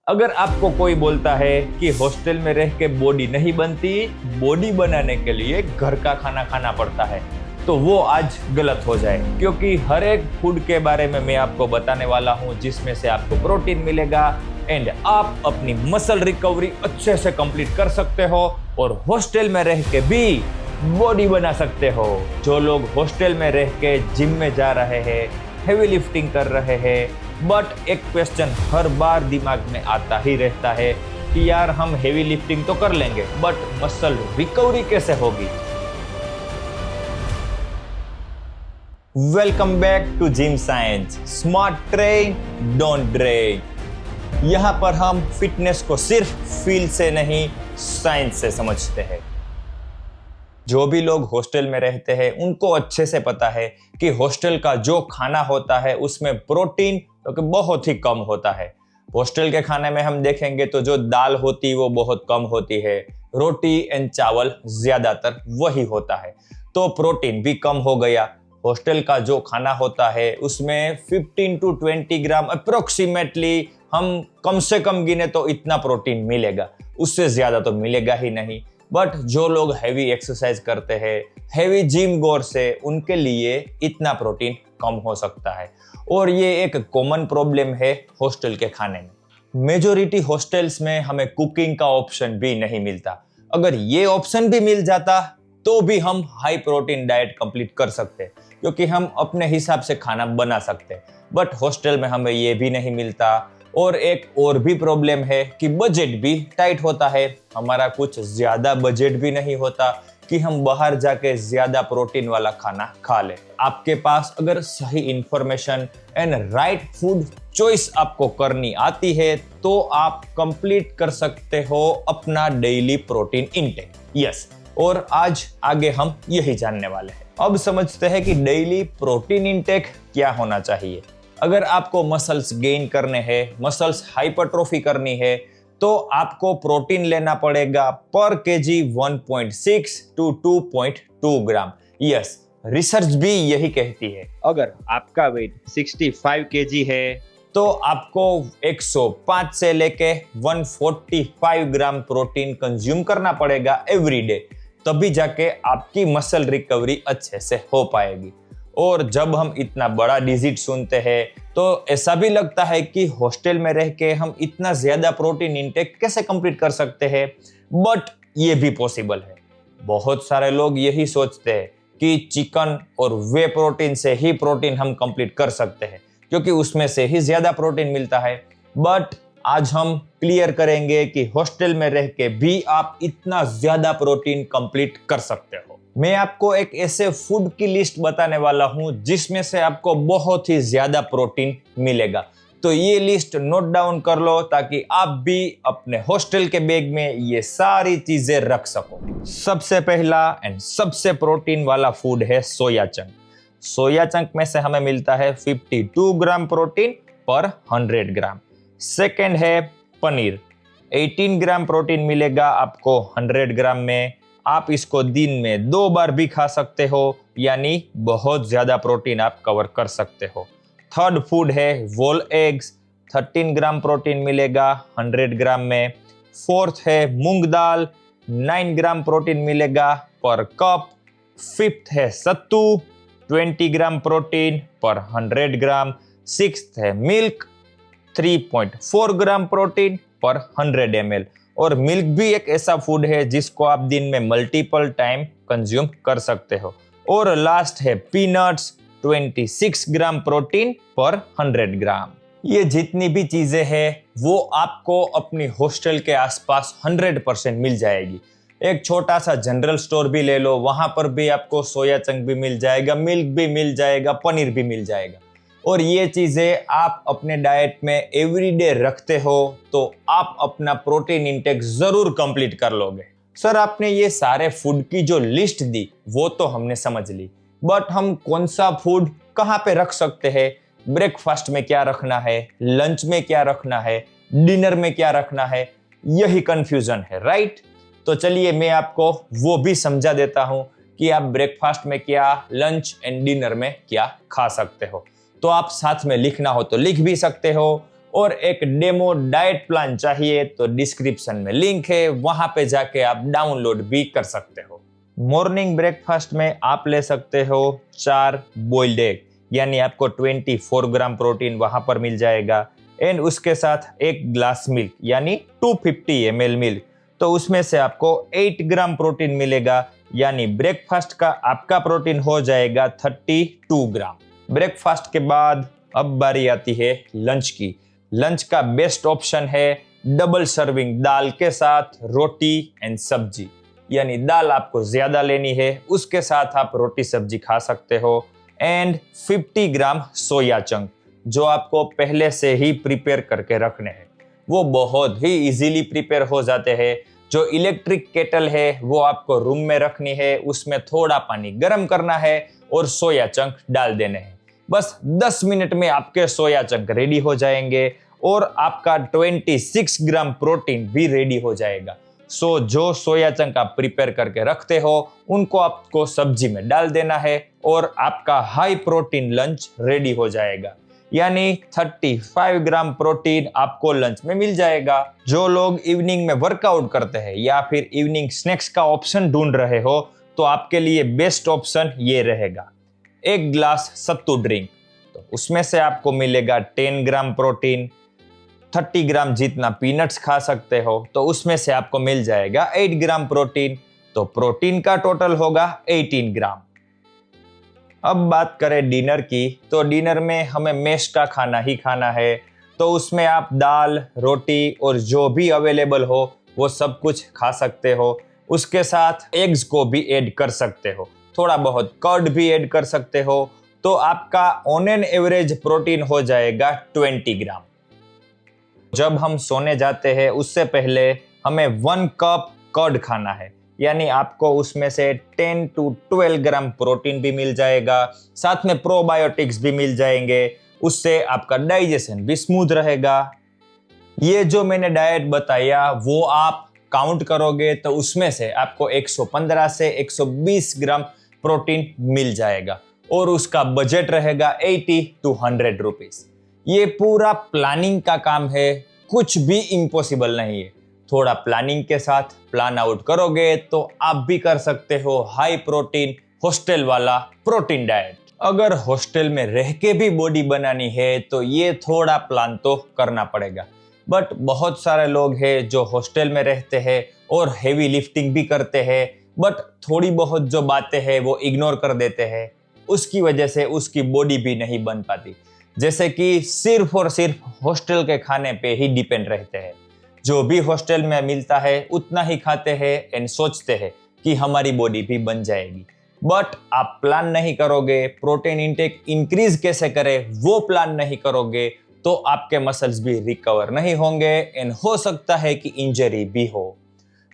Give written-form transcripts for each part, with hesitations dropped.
अगर आपको कोई बोलता है कि हॉस्टल में रह के बॉडी नहीं बनती, बॉडी बनाने के लिए घर का खाना खाना पड़ता है, तो वो आज गलत हो जाए, क्योंकि हर एक फूड के बारे में मैं आपको बताने वाला हूँ जिसमें से आपको प्रोटीन मिलेगा एंड आप अपनी मसल रिकवरी अच्छे से कंप्लीट कर सकते हो और हॉस्टल में रह के भी बॉडी बना सकते हो। जो लोग हॉस्टल में रह के जिम में जा रहे हैं, हेवी लिफ्टिंग कर रहे हैं, बट एक क्वेश्चन हर बार दिमाग में आता ही रहता है कि यार हम हेवी लिफ्टिंग तो कर लेंगे बट मसल रिकवरी कैसे होगी। Welcome back to gym science, smart train don't drain. यहाँ पर हम फिटनेस को सिर्फ फील से नहीं साइंस से समझते हैं। जो भी लोग हॉस्टल में रहते हैं उनको अच्छे से पता है कि हॉस्टल का जो खाना होता है उसमें प्रोटीन तो बहुत ही कम होता है। हॉस्टल के खाने में हम देखेंगे तो जो दाल होती है वो बहुत कम होती है, रोटी एंड चावल ज्यादातर वही होता है, तो प्रोटीन भी कम हो गया। हॉस्टल का जो खाना होता है उसमें 15 to 20 ग्राम अप्रोक्सीमेटली, हम कम से कम गिने तो इतना प्रोटीन मिलेगा, उससे ज्यादा तो मिलेगा ही नहीं। बट जो लोग हैवी एक्सरसाइज करते हैं, हैवी जिम गोर से, उनके लिए इतना प्रोटीन कम हो सकता है और ये एक कॉमन प्रॉब्लम है हॉस्टल के खाने में। मेजॉरिटी हॉस्टल्स में हमें कुकिंग का ऑप्शन भी नहीं मिलता। अगर ये ऑप्शन भी मिल जाता तो भी हम हाई प्रोटीन डाइट कंप्लीट कर सकते, क्योंकि हम अपने हिसाब से खाना बना सकते। बट हॉस्टल में हमें ये भी नहीं मिलता और एक और भी प्रॉब्लम है कि बजट भी टाइट होता है। हमारा कुछ ज्यादा बजट भी नहीं होता कि हम बाहर जाके ज्यादा प्रोटीन वाला खाना खा ले। आपके पास अगर सही information and right food choice आपको करनी आती है तो आप कंप्लीट कर सकते हो अपना डेली प्रोटीन इनटेक। यस, और आज आगे हम यही जानने वाले हैं। अब समझते हैं कि डेली प्रोटीन इनटेक क्या होना चाहिए। अगर आपको मसल्स गेन करने हैं, मसल्स हाइपरट्रोफी करनी है, तो आपको प्रोटीन लेना पड़ेगा पर KG 1.6 to 2.2 gram. Yes, research भी यही कहती है। अगर आपका वेट 65 केजी है तो आपको 105 से लेके 145 ग्राम प्रोटीन कंज्यूम करना पड़ेगा एवरी डे, तभी जाके आपकी मसल रिकवरी अच्छे से हो पाएगी। और जब हम इतना बड़ा डिजिट सुनते हैं तो ऐसा भी लगता है कि हॉस्टल में रह के हम इतना ज्यादा प्रोटीन इंटेक कैसे कंप्लीट कर सकते हैं, बट ये भी पॉसिबल है। बहुत सारे लोग यही सोचते हैं कि चिकन और वे प्रोटीन से ही प्रोटीन हम कंप्लीट कर सकते हैं, क्योंकि उसमें से ही ज्यादा प्रोटीन मिलता है। बट आज हम क्लियर करेंगे कि हॉस्टल में रह के भी आप इतना ज्यादा प्रोटीन कंप्लीट कर सकते हो। मैं आपको एक ऐसे फूड की लिस्ट बताने वाला हूं जिसमें से आपको बहुत ही ज्यादा प्रोटीन मिलेगा। तो ये लिस्ट नोट डाउन कर लो ताकि आप भी अपने हॉस्टल के बैग में ये सारी चीजें रख सको। सबसे पहला एंड सबसे प्रोटीन वाला फूड है सोया चंक। सोया चंक में से हमें मिलता है 52 ग्राम प्रोटीन पर 100 ग्राम। सेकेंड है पनीर, 18 ग्राम प्रोटीन मिलेगा आपको 100 ग्राम में। आप इसको दिन में 2 बार भी खा सकते हो, यानी बहुत ज्यादा प्रोटीन आप कवर कर सकते हो। थर्ड फूड है वोल एग्स, 13 ग्राम प्रोटीन मिलेगा 100 ग्राम में। फोर्थ है मूंग दाल, 9 ग्राम प्रोटीन मिलेगा पर कप। फिफ्थ है सत्तू, 20 ग्राम प्रोटीन पर 100 ग्राम। सिक्स्थ है मिल्क, 3.4 ग्राम प्रोटीन पर 100 ml। और मिल्क भी एक ऐसा फूड है जिसको आप दिन में मल्टीपल टाइम कंज्यूम कर सकते हो। और लास्ट है पीनट्स, 26 ग्राम प्रोटीन पर 100 ग्राम। ये जितनी भी चीजें हैं वो आपको अपनी हॉस्टल के आसपास 100% मिल जाएगी। एक छोटा सा जनरल स्टोर भी ले लो, वहां पर भी आपको सोया चंक भी मिल जाएगा, मिल्क भी मिल जाएगा, पनीर भी मिल जाएगा। और ये चीजें आप अपने डाइट में एवरीडे रखते हो तो आप अपना प्रोटीन इंटेक जरूर कंप्लीट कर लोगे। सर, आपने ये सारे फूड की जो लिस्ट दी वो तो हमने समझ ली, बट हम कौन सा फूड कहाँ पे रख सकते हैं? ब्रेकफास्ट में क्या रखना है, लंच में क्या रखना है, डिनर में क्या रखना है, यही कंफ्यूजन है, राइट? तो चलिए मैं आपको वो भी समझा देता हूं कि आप ब्रेकफास्ट में क्या, लंच एंड डिनर में क्या खा सकते हो। तो आप साथ में लिखना हो तो लिख भी सकते हो और एक डेमो डाइट प्लान चाहिए तो डिस्क्रिप्शन में लिंक है, वहां पे जाके आप डाउनलोड भी कर सकते हो। मॉर्निंग ब्रेकफास्ट में आप ले सकते हो 4 बॉइल्ड एग, यानी आपको 24 ग्राम प्रोटीन वहां पर मिल जाएगा। एंड उसके साथ 1 ग्लास मिल्क यानी 250 ml मिल्क, तो उसमें से आपको 8 ग्राम प्रोटीन मिलेगा, यानी ब्रेकफास्ट का आपका प्रोटीन हो जाएगा 32 ग्राम। ब्रेकफास्ट के बाद अब बारी आती है लंच की। लंच का बेस्ट ऑप्शन है डबल सर्विंग दाल के साथ रोटी एंड सब्जी, यानी दाल आपको ज्यादा लेनी है, उसके साथ आप रोटी सब्जी खा सकते हो। एंड 50 ग्राम सोया चंक जो आपको पहले से ही प्रिपेयर करके रखने हैं, वो बहुत ही इजीली प्रिपेयर हो जाते हैं। जो इलेक्ट्रिक केटल है वो आपको रूम में रखनी है, उसमें थोड़ा पानी गर्म करना है और सोया चंक डाल देने हैं। बस 10 मिनट में आपके सोया चंक रेडी हो जाएंगे और आपका 26 ग्राम प्रोटीन भी रेडी हो जाएगा। सो जो सोया चंक आप प्रिपेयर करके रखते हो उनको आपको सब्जी में डाल देना है और आपका हाई प्रोटीन लंच रेडी हो जाएगा, यानी 35 ग्राम प्रोटीन आपको लंच में मिल जाएगा। जो लोग इवनिंग में वर्कआउट करते हैं या फिर इवनिंग स्नैक्स का ऑप्शन ढूंढ रहे हो तो आपके लिए बेस्ट ऑप्शन ये रहेगा 1 ग्लास सत्तू ड्रिंक, तो उसमें से आपको मिलेगा 10 ग्राम प्रोटीन। 30 ग्राम जितना पीनट्स खा सकते हो तो उसमें से आपको मिल जाएगा 8 ग्राम प्रोटीन, तो प्रोटीन का टोटल होगा 18 ग्राम। अब बात करें डिनर की, तो डिनर में हमें मेस का खाना ही खाना है, तो उसमें आप दाल, रोटी और जो भी अवेलेबल हो वो सब कुछ खा सकते हो। उसके साथ एग्स को भी ऐड कर सकते हो, थोड़ा बहुत कर्ड भी ऐड कर सकते हो, तो आपका ऑन एन एवरेज प्रोटीन हो जाएगा 20 ग्राम। जब हम सोने जाते हैं उससे पहले हमें 1 कप कर्ड खाना है, यानी आपको उसमें से 10 to 12 ग्राम प्रोटीन भी मिल जाएगा, साथ में प्रोबायोटिक्स भी मिल जाएंगे, उससे आपका डाइजेशन भी स्मूथ रहेगा। ये जो मैंने डाइट बताया वो आप काउंट करोगे तो उसमें से आपको 115 से 120 ग्राम प्रोटीन मिल जाएगा और उसका बजट रहेगा 80 to 100 रुपीस। ये पूरा प्लानिंग का काम है, कुछ भी इम्पॉसिबल नहीं है। थोड़ा प्लानिंग के साथ प्लान आउट करोगे तो आप भी कर सकते हो हाई प्रोटीन हॉस्टल वाला प्रोटीन डाइट। अगर हॉस्टल में रह के भी बॉडी बनानी है तो ये थोड़ा प्लान तो करना पड़ेगा, बट बहुत सारे लोग हैं जो हॉस्टल में रहते हैं और हेवी लिफ्टिंग भी करते हैं, बट थोड़ी बहुत जो बातें हैं वो इग्नोर कर देते हैं, उसकी वजह से उसकी बॉडी भी नहीं बन पाती। जैसे कि सिर्फ और सिर्फ हॉस्टल के खाने पे ही डिपेंड रहते हैं, जो भी हॉस्टल में मिलता है उतना ही खाते हैं एंड सोचते हैं कि हमारी बॉडी भी बन जाएगी, बट आप प्लान नहीं करोगे, प्रोटीन इंटेक इंक्रीज कैसे करें वो प्लान नहीं करोगे तो आपके मसल्स भी रिकवर नहीं होंगे एंड हो सकता है कि इंजरी भी हो।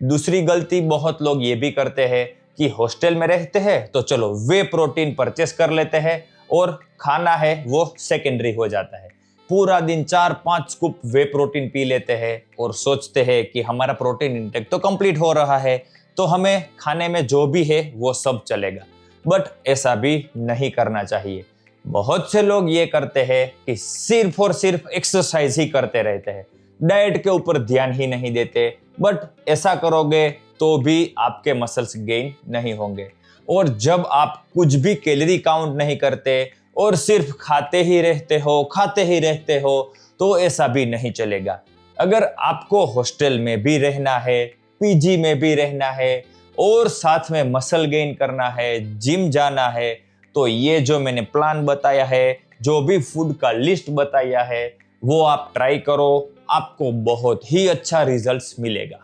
दूसरी गलती बहुत लोग ये भी करते हैं कि हॉस्टल में रहते हैं तो चलो वे प्रोटीन परचेस कर लेते हैं और खाना है वो सेकेंडरी हो जाता है। पूरा दिन 4-5 स्कूप वे प्रोटीन पी लेते हैं और सोचते हैं कि हमारा प्रोटीन इंटेक तो कंप्लीट हो रहा है तो हमें खाने में जो भी है वो सब चलेगा, बट ऐसा भी नहीं करना चाहिए। बहुत से लोग ये करते हैं कि सिर्फ और सिर्फ एक्सरसाइज ही करते रहते हैं, डाइट के ऊपर ध्यान ही नहीं देते, बट ऐसा करोगे तो भी आपके मसल्स गेन नहीं होंगे। और जब आप कुछ भी कैलोरी काउंट नहीं करते और सिर्फ खाते ही रहते हो तो ऐसा भी नहीं चलेगा। अगर आपको हॉस्टल में भी रहना है, पीजी में भी रहना है और साथ में मसल गेन करना है, जिम जाना है, तो ये जो मैंने प्लान बताया है, जो भी फूड का लिस्ट बताया है वो आप ट्राई करो, आपको बहुत ही अच्छा रिजल्ट्स मिलेगा।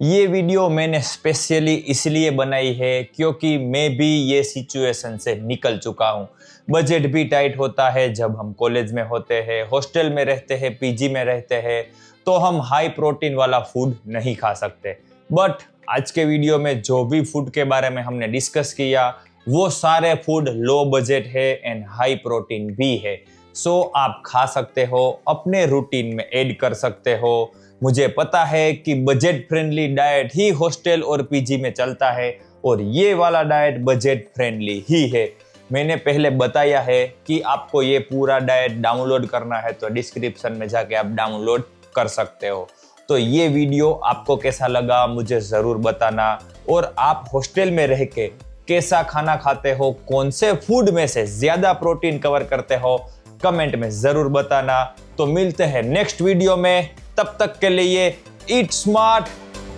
ये वीडियो मैंने स्पेशली इसलिए बनाई है क्योंकि मैं भी ये सिचुएशन से निकल चुका हूँ। बजट भी टाइट होता है जब हम कॉलेज में होते हैं, हॉस्टल में रहते हैं, पीजी में रहते हैं, तो हम हाई प्रोटीन वाला फूड नहीं खा सकते। बट आज के वीडियो में जो भी फूड के बारे में हमने डिस्कस किया वो सारे फूड लो बजट है एंड हाई प्रोटीन भी है, सो आप खा सकते हो, अपने रूटीन में ऐड कर सकते हो। मुझे पता है कि बजट फ्रेंडली डाइट ही हॉस्टल और पीजी में चलता है और ये वाला डाइट बजट फ्रेंडली ही है। मैंने पहले बताया है कि आपको ये पूरा डाइट डाउनलोड करना है तो डिस्क्रिप्शन में जाके आप डाउनलोड कर सकते हो। तो ये वीडियो आपको कैसा लगा मुझे ज़रूर बताना, और आप हॉस्टल में रह के कैसा खाना खाते हो, कौन से फूड में से ज़्यादा प्रोटीन कवर करते हो, कमेंट में ज़रूर बताना। तो मिलते हैं नेक्स्ट वीडियो में, तब तक के लिए ईट स्मार्ट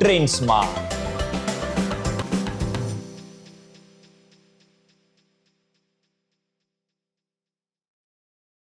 ट्रेन स्मार्ट।